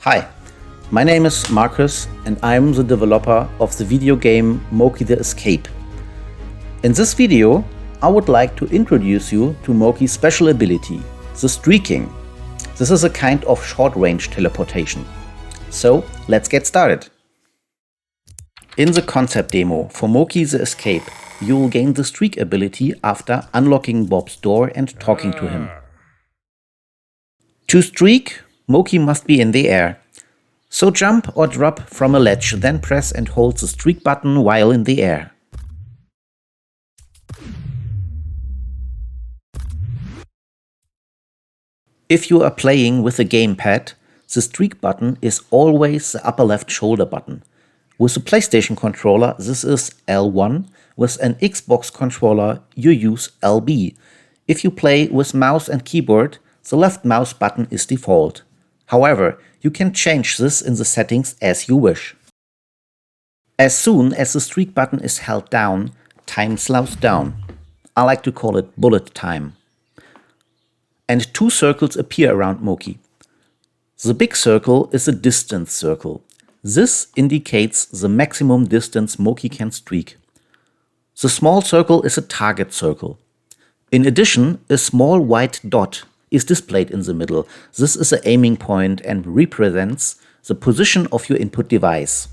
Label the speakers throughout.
Speaker 1: Hi, my name is Markus and I'm the developer of the video game MOKI the Escape. In this video, I would like to introduce you to MOKI's special ability, the streaking. This is a kind of short-range teleportation. So, let's get started. In the concept demo for MOKI the Escape, you will gain the streak ability after unlocking Bob's door and talking to him. To streak, MOKI must be in the air. So jump or drop from a ledge, then press and hold the streak button while in the air. If you are playing with a gamepad, the streak button is always the upper left shoulder button. With a PlayStation controller, this is L1. With an Xbox controller, you use LB. If you play with mouse and keyboard, the left mouse button is default. However, you can change this in the settings as you wish. As soon as the streak button is held down, time slows down. I like to call it bullet time. And two circles appear around MOKI. The big circle is a distance circle. This indicates the maximum distance MOKI can streak. The small circle is a target circle. In addition, a small white dot is displayed in the middle. This is an aiming point and represents the position of your input device.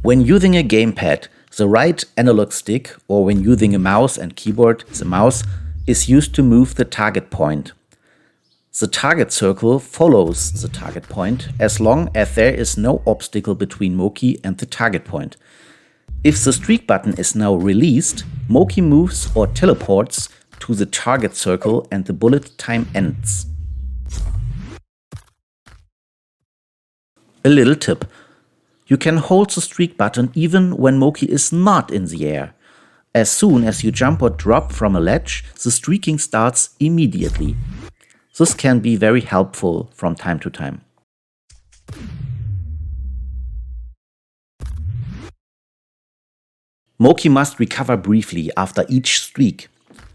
Speaker 1: When using a gamepad, the right analog stick, or when using a mouse and keyboard, the mouse, is used to move the target point. The target circle follows the target point as long as there is no obstacle between MOKI and the target point. If the streak button is now released, MOKI moves or teleports to the target circle and the bullet time ends. A little tip. You can hold the streak button even when MOKI is not in the air. As soon as you jump or drop from a ledge, the streaking starts immediately. This can be very helpful from time to time. MOKI must recover briefly after each streak,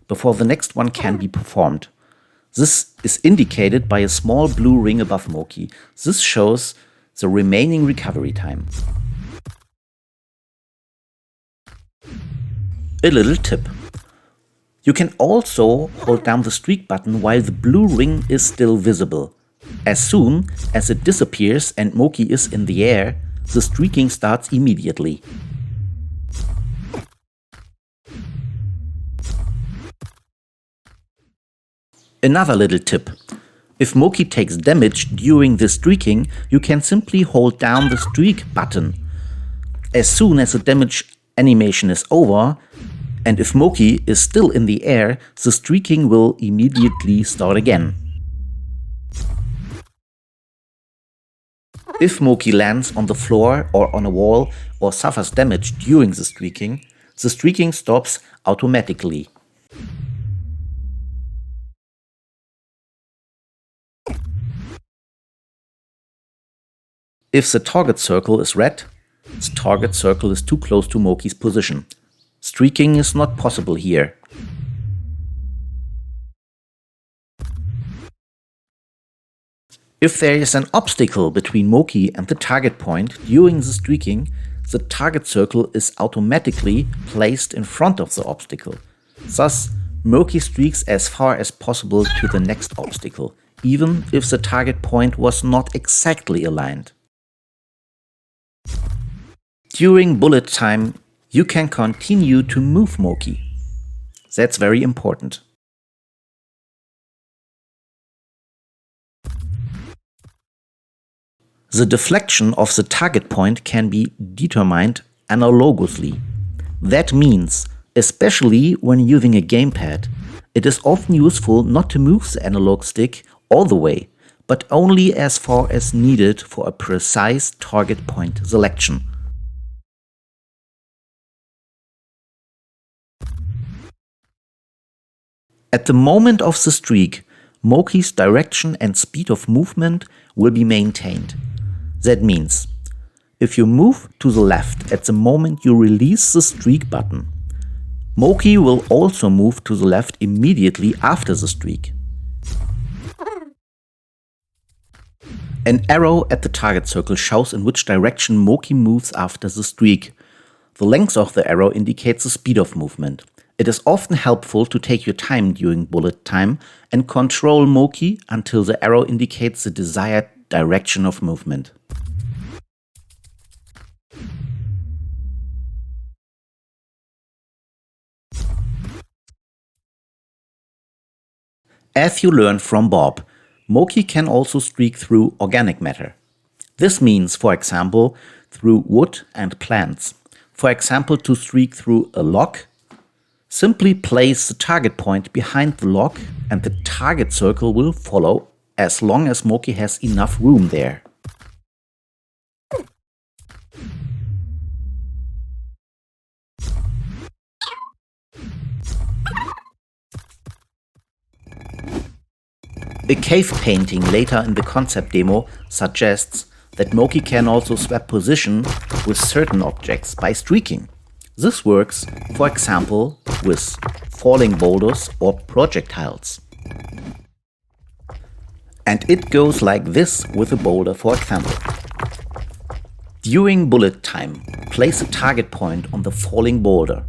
Speaker 1: before the next one can be performed. This is indicated by a small blue ring above MOKI. This shows the remaining recovery time. A little tip. You can also hold down the streak button while the blue ring is still visible. As soon as it disappears and MOKI is in the air, the streaking starts immediately. Another little tip. If MOKI takes damage during the streaking, you can simply hold down the streak button. As soon as the damage animation is over, and if MOKI is still in the air, the streaking will immediately start again. If MOKI lands on the floor or on a wall or suffers damage during the streaking stops automatically. If the target circle is red, the target circle is too close to MOKI's position. Streaking is not possible here. If there is an obstacle between MOKI and the target point during the streaking, the target circle is automatically placed in front of the obstacle. Thus, MOKI streaks as far as possible to the next obstacle, even if the target point was not exactly aligned. During bullet time, you can continue to move MOKI. That's very important. The deflection of the target point can be determined analogously. That means, especially when using a gamepad, it is often useful not to move the analog stick all the way, but only as far as needed for a precise target point selection. At the moment of the streak, MOKI's direction and speed of movement will be maintained. That means, if you move to the left at the moment you release the streak button, MOKI will also move to the left immediately after the streak. An arrow at the target circle shows in which direction MOKI moves after the streak. The length of the arrow indicates the speed of movement. It is often helpful to take your time during bullet time and control MOKI until the arrow indicates the desired direction of movement. As you learned from Bob, MOKI can also streak through organic matter. This means, for example, through wood and plants. For example, to streak through a log, simply place the target point behind the log and the target circle will follow as long as MOKI has enough room there. A cave painting later in the concept demo suggests that MOKI can also swap position with certain objects by streaking. This works, for example, with falling boulders or projectiles. And it goes like this with a boulder, for example. During bullet time, place a target point on the falling boulder.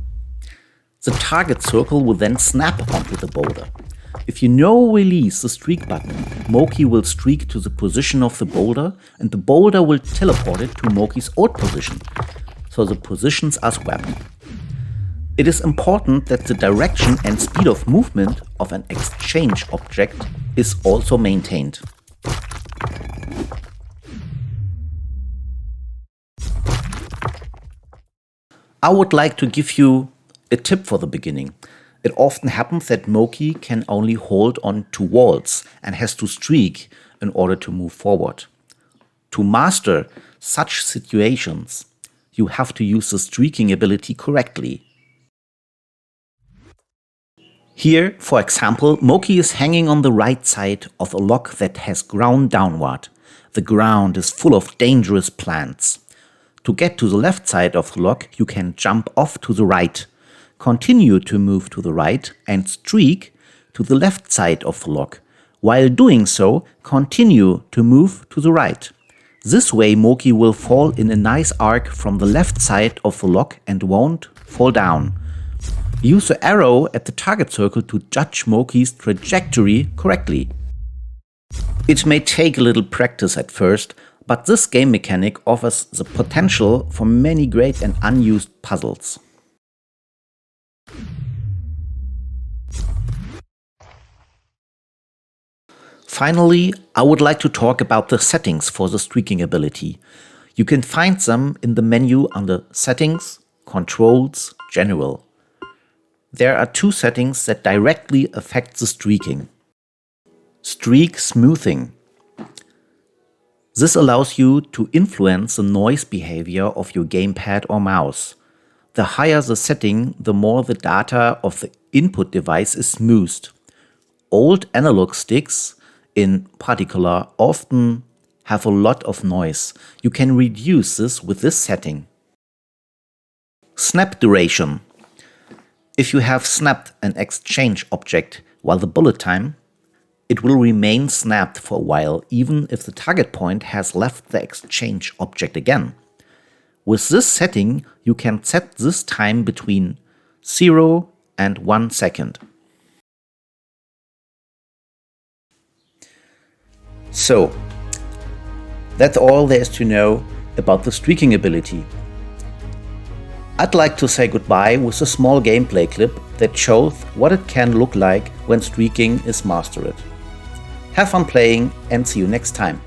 Speaker 1: The target circle will then snap onto the boulder. If you now release the streak button, MOKI will streak to the position of the boulder and the boulder will teleport it to MOKI's old position, so the positions are swapped. It is important that the direction and speed of movement of an exchange object is also maintained. I would like to give you a tip for the beginning. It often happens that MOKI can only hold on to walls and has to streak in order to move forward. To master such situations, you have to use the streaking ability correctly. Here, for example, MOKI is hanging on the right side of a log that has ground downward. The ground is full of dangerous plants. To get to the left side of the log, you can jump off to the right. Continue to move to the right and streak to the left side of the log. While doing so, continue to move to the right. This way MOKI will fall in a nice arc from the left side of the log and won't fall down. Use the arrow at the target circle to judge MOKI's trajectory correctly. It may take a little practice at first, but this game mechanic offers the potential for many great and unused puzzles. Finally, I would like to talk about the settings for the streaking ability. You can find them in the menu under Settings, Controls, General. There are two settings that directly affect the streaking. Streak smoothing. This allows you to influence the noise behavior of your gamepad or mouse. The higher the setting, the more the data of the input device is smoothed. Old analog sticks, in particular, often have a lot of noise. You can reduce this with this setting. Snap duration. If you have snapped an exchange object while the bullet time, it will remain snapped for a while even if the target point has left the exchange object again. With this setting, you can set this time between 0 and 1 second. So, that's all there is to know about the streaking ability. I'd like to say goodbye with a small gameplay clip that shows what it can look like when streaking is mastered. Have fun playing and see you next time.